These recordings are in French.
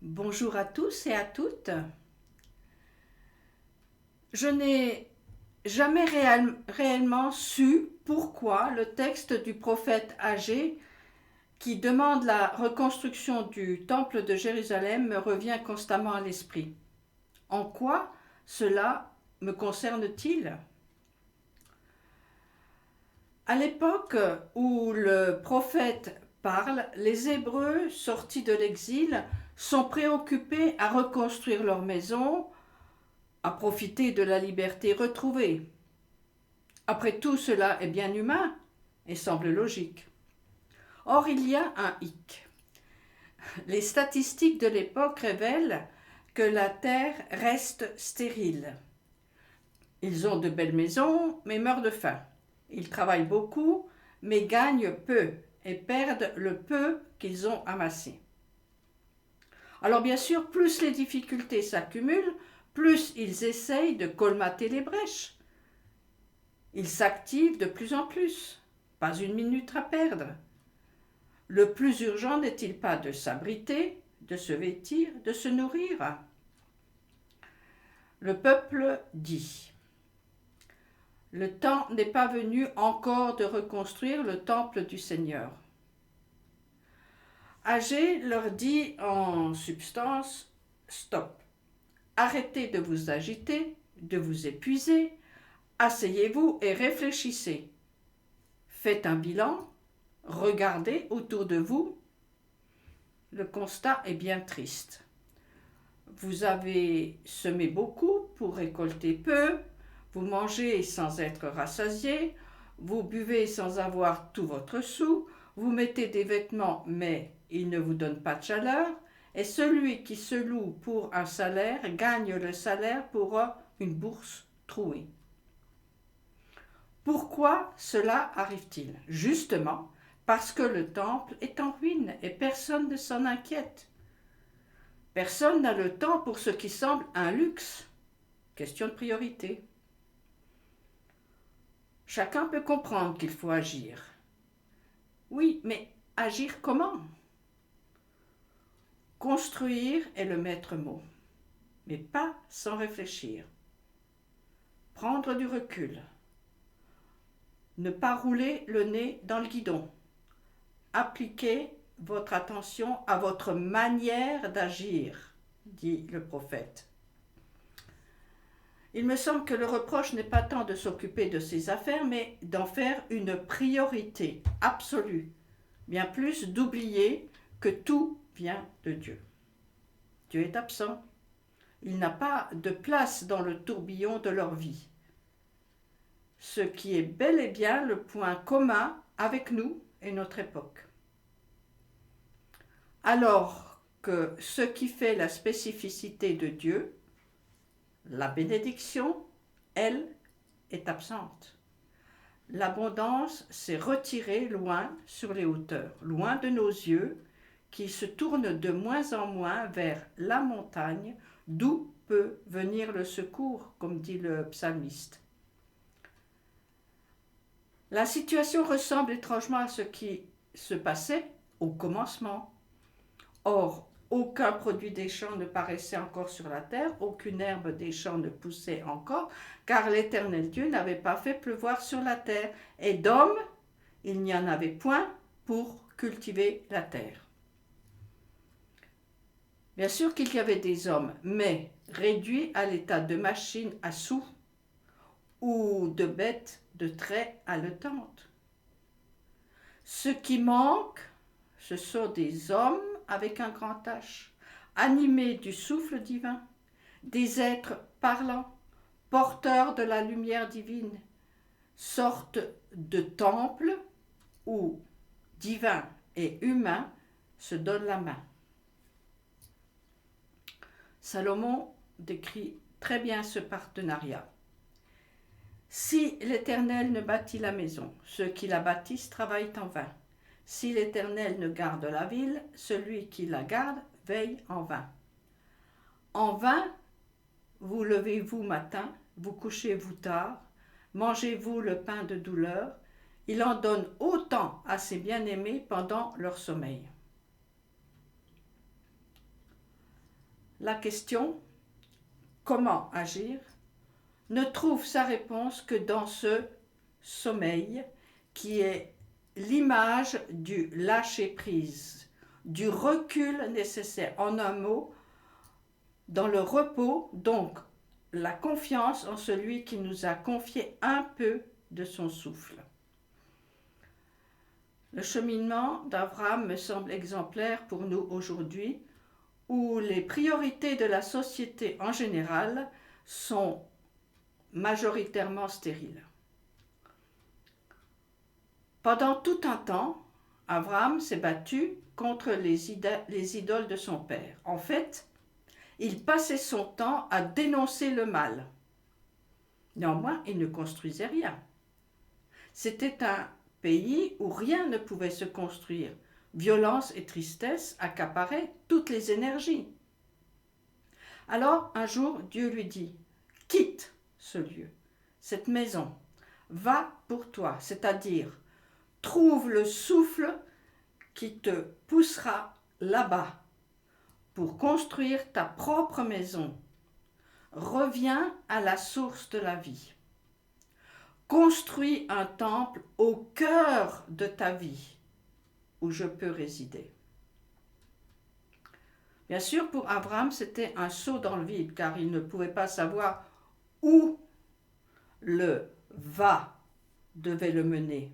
Bonjour à tous et à toutes. Je n'ai jamais réellement su pourquoi le texte du prophète Agé, qui demande la reconstruction du temple de Jérusalem, me revient constamment à l'esprit. En quoi cela me concerne-t-il? À l'époque où le prophète parle, les Hébreux sortis de l'exil sont préoccupés à reconstruire leur maison, à profiter de la liberté retrouvée. Après tout, cela est bien humain et semble logique. Or, il y a un hic. Les statistiques de l'époque révèlent que la terre reste stérile. Ils ont de belles maisons, mais meurent de faim. Ils travaillent beaucoup, mais gagnent peu et perdent le peu qu'ils ont amassé. Alors bien sûr, plus les difficultés s'accumulent, plus ils essayent de colmater les brèches. Ils s'activent de plus en plus. Pas une minute à perdre. Le plus urgent n'est-il pas de s'abriter, de se vêtir, de se nourrir? Le peuple dit: le temps n'est pas venu encore de reconstruire le temple du Seigneur. Agé leur dit en substance: stop. Arrêtez de vous agiter, de vous épuiser, asseyez-vous et réfléchissez. Faites un bilan, regardez autour de vous. Le constat est bien triste. Vous avez semé beaucoup pour récolter peu, vous mangez sans être rassasié, vous buvez sans avoir tout votre sou, vous mettez des vêtements mais ils ne vous donnent pas de chaleur, et celui qui se loue pour un salaire gagne le salaire pour une bourse trouée. Pourquoi cela arrive-t-il? Justement parce que le temple est en ruine et personne ne s'en inquiète. Personne n'a le temps pour ce qui semble un luxe. Question de priorité. Chacun peut comprendre qu'il faut agir. Oui, mais agir comment? Construire est le maître mot, mais pas sans réfléchir. Prendre du recul. Ne pas rouler le nez dans le guidon. Appliquez votre attention à votre manière d'agir, dit le prophète. Il me semble que le reproche n'est pas tant de s'occuper de ses affaires, mais d'en faire une priorité absolue, bien plus d'oublier que tout vient de Dieu. Dieu est absent. Il n'a pas de place dans le tourbillon de leur vie. Ce qui est bel et bien le point commun avec nous et notre époque. Alors que ce qui fait la spécificité de Dieu, la bénédiction, elle, est absente. L'abondance s'est retirée loin sur les hauteurs, loin de nos yeux, qui se tournent de moins en moins vers la montagne, d'où peut venir le secours, comme dit le psalmiste. La situation ressemble étrangement à ce qui se passait au commencement. Or, aucun produit des champs ne paraissait encore sur la terre, aucune herbe des champs ne poussait encore, car l'Éternel Dieu n'avait pas fait pleuvoir sur la terre, et d'hommes, il n'y en avait point pour cultiver la terre. Bien sûr qu'il y avait des hommes, mais réduits à l'état de machines à sous ou de bêtes de trait haletantes. Ce qui manque, ce sont des hommes avec un grand H, animés du souffle divin, des êtres parlants, porteurs de la lumière divine, sorte de temple où divin et humain se donnent la main. Salomon décrit très bien ce partenariat. Si l'Éternel ne bâtit la maison, ceux qui la bâtissent travaillent en vain. Si l'Éternel ne garde la ville, celui qui la garde veille en vain. En vain, vous levez-vous matin, vous couchez-vous tard, mangez-vous le pain de douleur, il en donne autant à ses bien-aimés pendant leur sommeil. La question « Comment agir ?» ne trouve sa réponse que dans ce sommeil qui est l'image du lâcher-prise, du recul nécessaire. En un mot, dans le repos, donc la confiance en celui qui nous a confié un peu de son souffle. Le cheminement d'Abraham me semble exemplaire pour nous aujourd'hui, où les priorités de la société en général sont majoritairement stériles. Pendant tout un temps, Abraham s'est battu contre les idoles de son père. En fait, il passait son temps à dénoncer le mal. Néanmoins, il ne construisait rien. C'était un pays où rien ne pouvait se construire. Violence et tristesse accaparaient toutes les énergies. Alors, un jour, Dieu lui dit « Quitte ce lieu, cette maison, va pour toi, c'est-à-dire trouve le souffle qui te poussera là-bas pour construire ta propre maison. Reviens à la source de la vie. Construis un temple au cœur de ta vie où je peux résider. » Bien sûr, pour Abraham, c'était un saut dans le vide, car il ne pouvait pas savoir où le va devait le mener.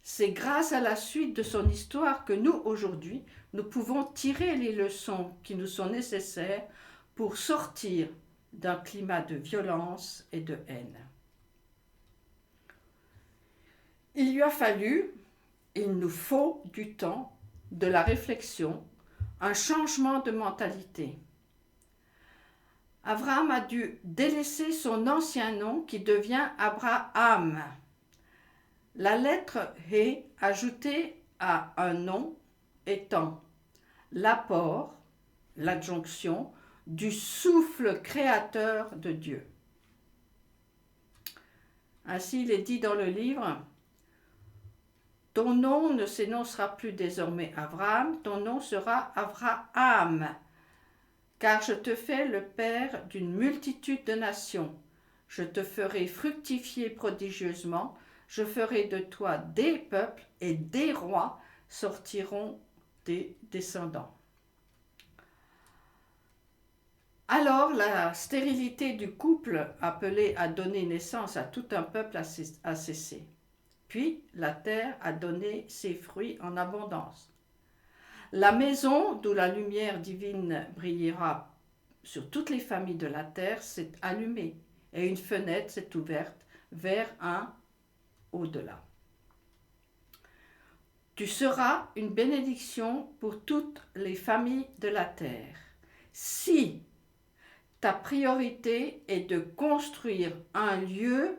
C'est grâce à la suite de son histoire que nous, aujourd'hui, nous pouvons tirer les leçons qui nous sont nécessaires pour sortir d'un climat de violence et de haine. Il nous faut du temps, de la réflexion, un changement de mentalité. Abraham a dû délaisser son ancien nom qui devient Abraham. La lettre He ajoutée à un nom étant l'apport, l'adjonction du souffle créateur de Dieu. Ainsi, il est dit dans le livre « Ton nom ne s'énoncera plus désormais Abraham, ton nom sera Abraham, car je te fais le père d'une multitude de nations. Je te ferai fructifier prodigieusement, je ferai de toi des peuples et des rois sortiront des descendants. » Alors la stérilité du couple appelé à donner naissance à tout un peuple a cessé. Puis la terre a donné ses fruits en abondance. La maison d'où la lumière divine brillera sur toutes les familles de la terre s'est allumée et une fenêtre s'est ouverte vers un au-delà. Tu seras une bénédiction pour toutes les familles de la terre. Si ta priorité est de construire un lieu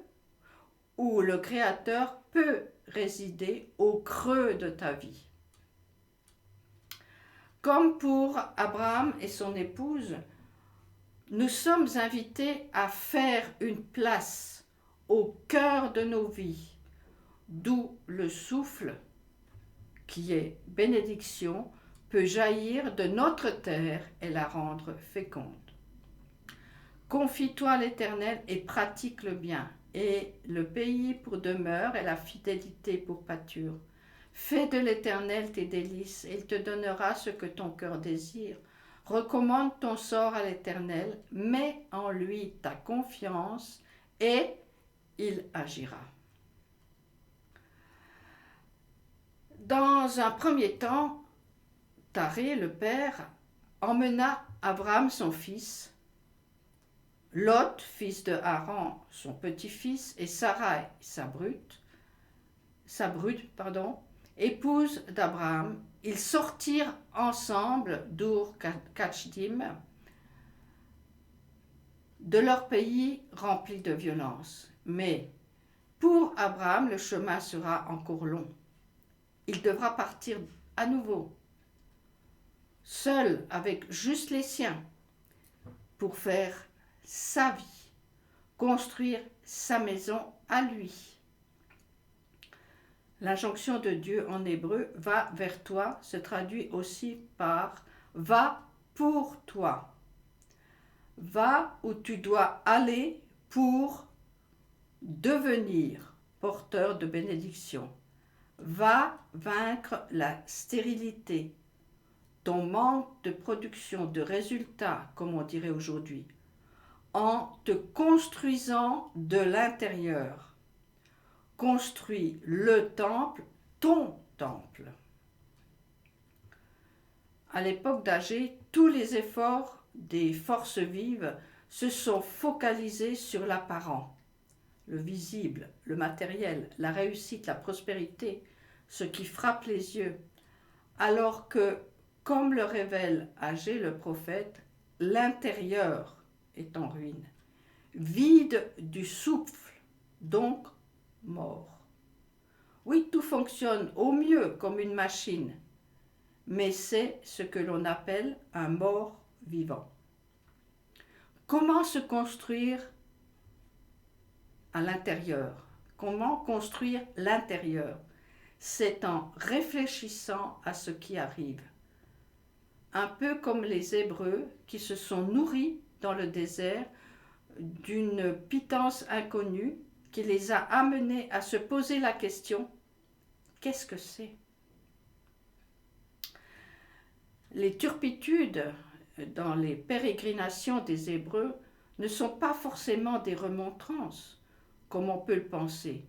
où le Créateur peut résider au creux de ta vie. Comme pour Abraham et son épouse, nous sommes invités à faire une place au cœur de nos vies, d'où le souffle, qui est bénédiction, peut jaillir de notre terre et la rendre féconde. Confie-toi à l'Éternel et pratique le bien, et le pays pour demeure et la fidélité pour pâture. Fais de l'Éternel tes délices, et il te donnera ce que ton cœur désire. Recommande ton sort à l'Éternel, mets en lui ta confiance, et il agira. Dans un premier temps, Taré, le père, emmena Abraham son fils, Lot, fils de Haran, son petit-fils, et Sarai, sa brute, épouse d'Abraham. Ils sortirent ensemble d'Ur-Kachdim, de leur pays rempli de violence. Mais pour Abraham, le chemin sera encore long. Il devra partir à nouveau, seul avec juste les siens, pour faire sa vie, construire sa maison à lui. L'injonction de Dieu en hébreu « va vers toi » se traduit aussi par « va pour toi. Va où tu dois aller pour devenir porteur de bénédiction. Va vaincre la stérilité, ton manque de production, de résultats, comme on dirait aujourd'hui, en te construisant de l'intérieur. Construis le temple, ton temple. À l'époque d'Agé, tous les efforts des forces vives se sont focalisés sur l'apparent, le visible, le matériel, la réussite, la prospérité, ce qui frappe les yeux, alors que, comme le révèle Agé le prophète, l'intérieur est en ruine, vide du souffle, donc mort. Oui, tout fonctionne au mieux comme une machine, mais c'est ce que l'on appelle un mort vivant. Comment se construire à l'intérieur? Comment construire l'intérieur? C'est en réfléchissant à ce qui arrive. Un peu comme les Hébreux qui se sont nourris dans le désert d'une pitance inconnue qui les a amenés à se poser la question: qu'est-ce que c'est? Les turpitudes dans les pérégrinations des Hébreux ne sont pas forcément des remontrances, comme on peut le penser,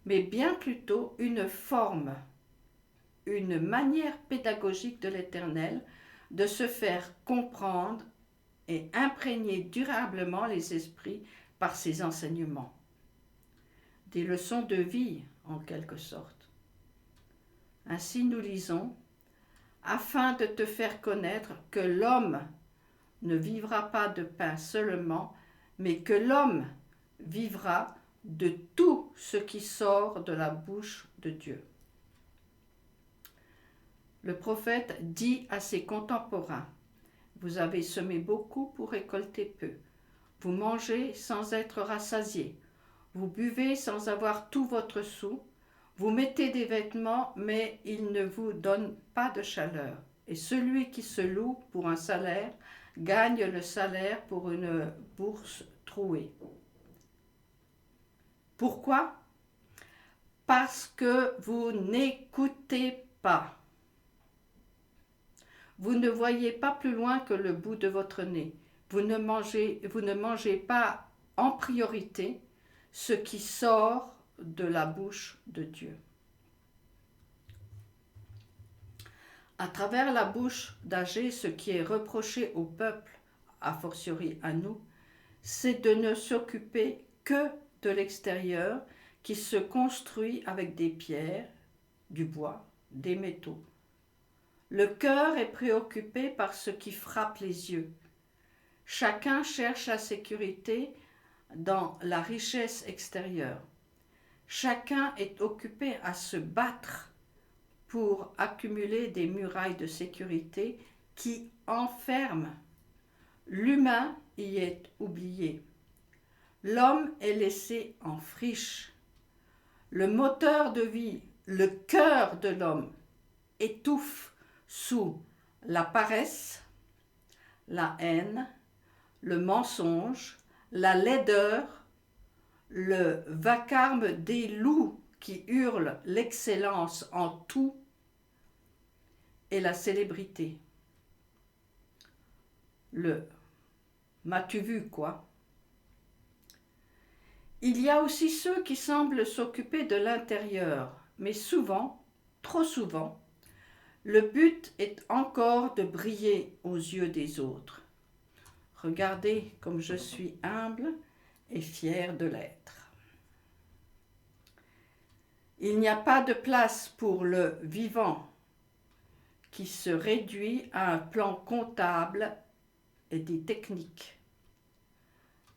mais bien plutôt une forme, une manière pédagogique de l'Éternel de se faire comprendre et imprégner durablement les esprits par ses enseignements. Des leçons de vie, en quelque sorte. Ainsi nous lisons: afin de te faire connaître que l'homme ne vivra pas de pain seulement, mais que l'homme vivra de tout ce qui sort de la bouche de Dieu. Le prophète dit à ses contemporains: vous avez semé beaucoup pour récolter peu. Vous mangez sans être rassasiés. Vous buvez sans avoir tout votre sou. Vous mettez des vêtements, mais ils ne vous donnent pas de chaleur. Et celui qui se loue pour un salaire gagne le salaire pour une bourse trouée. Pourquoi? Parce que vous n'écoutez pas. Vous ne voyez pas plus loin que le bout de votre nez. Vous ne mangez pas en priorité ce qui sort de la bouche de Dieu. À travers la bouche d'Agé, ce qui est reproché au peuple, a fortiori à nous, c'est de ne s'occuper que de l'extérieur qui se construit avec des pierres, du bois, des métaux. Le cœur est préoccupé par ce qui frappe les yeux. Chacun cherche la sécurité dans la richesse extérieure. Chacun est occupé à se battre pour accumuler des murailles de sécurité qui enferment. L'humain y est oublié. L'homme est laissé en friche. Le moteur de vie, le cœur de l'homme, étouffe sous la paresse, la haine, le mensonge, la laideur, le vacarme des loups qui hurlent l'excellence en tout et la célébrité. Le « m'as-tu vu quoi ?» Il y a aussi ceux qui semblent s'occuper de l'intérieur, mais souvent, trop souvent, le but est encore de briller aux yeux des autres. Regardez comme je suis humble et fier de l'être. Il n'y a pas de place pour le vivant qui se réduit à un plan comptable et des techniques.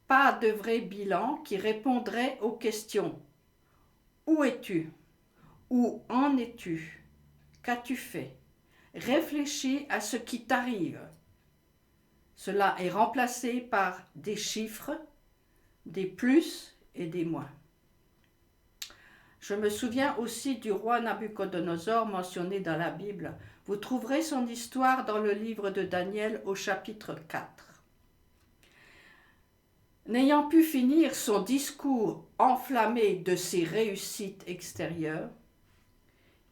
Pas de vrai bilan qui répondrait aux questions: où es-tu? Où en es-tu? Qu'as-tu fait? Réfléchis à ce qui t'arrive. Cela est remplacé par des chiffres, des plus et des moins. Je me souviens aussi du roi Nabuchodonosor mentionné dans la Bible, Vous trouverez son histoire dans le livre de Daniel au chapitre 4. N'ayant pu finir son discours enflammé de ses réussites extérieures,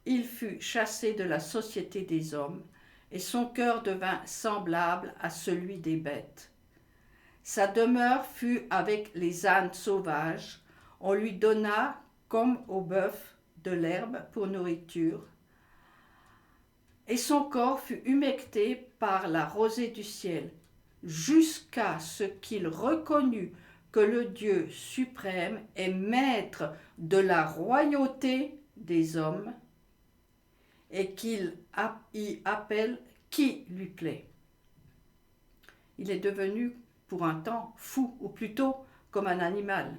il fut chassé de la société des hommes et son cœur devint semblable à celui des bêtes. Sa demeure fut avec les ânes sauvages. On lui donna, comme au bœuf, de l'herbe pour nourriture, et son corps fut humecté par la rosée du ciel, jusqu'à ce qu'il reconnût que le Dieu suprême est maître de la royauté des hommes et qu'il y appelle qui lui plaît. Il est devenu pour un temps fou, ou plutôt comme un animal.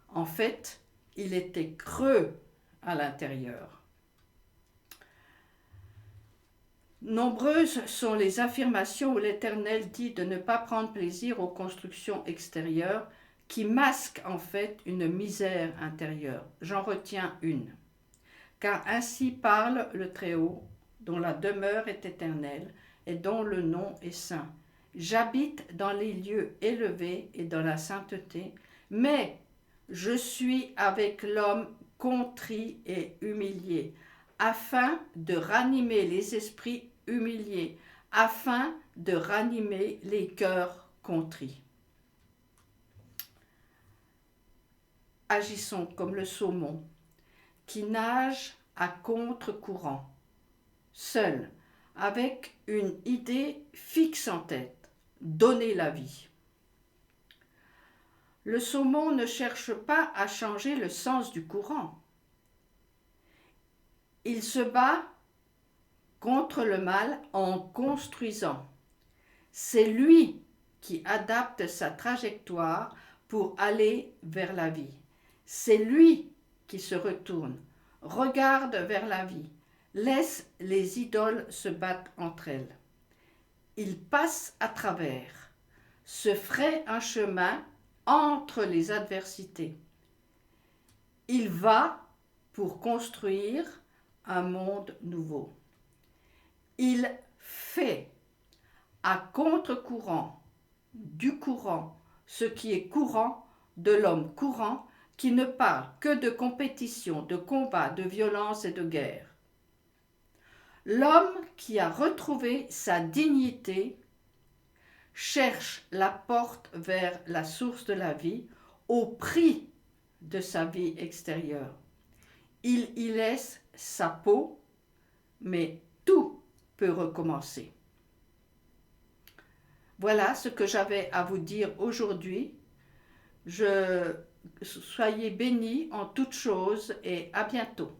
En fait, il était creux à l'intérieur. Nombreuses sont les affirmations où l'Éternel dit de ne pas prendre plaisir aux constructions extérieures qui masquent en fait une misère intérieure. J'en retiens une. Car ainsi parle le Très-Haut, dont la demeure est éternelle et dont le nom est saint. J'habite dans les lieux élevés et dans la sainteté, mais je suis avec l'homme contrit et humilié, afin de ranimer les esprits humiliés, afin de ranimer les cœurs contrits. Agissons comme le saumon, qui nage à contre-courant, seul, avec une idée fixe en tête, donner la vie. Le saumon ne cherche pas à changer le sens du courant. Il se bat contre le mal en construisant. C'est lui qui adapte sa trajectoire pour aller vers la vie. C'est lui qui se retourne, regarde vers la vie, laisse les idoles se battre entre elles. Il passe à travers, se fraye un chemin entre les adversités. Il va pour construire un monde nouveau. Il fait à contre-courant du courant ce qui est courant de l'homme courant qui ne parle que de compétition, de combat, de violence et de guerre. L'homme qui a retrouvé sa dignité cherche la porte vers la source de la vie au prix de sa vie extérieure. Il y laisse sa peau, mais tout peut recommencer. Voilà ce que j'avais à vous dire aujourd'hui. Soyez bénis en toutes choses et à bientôt.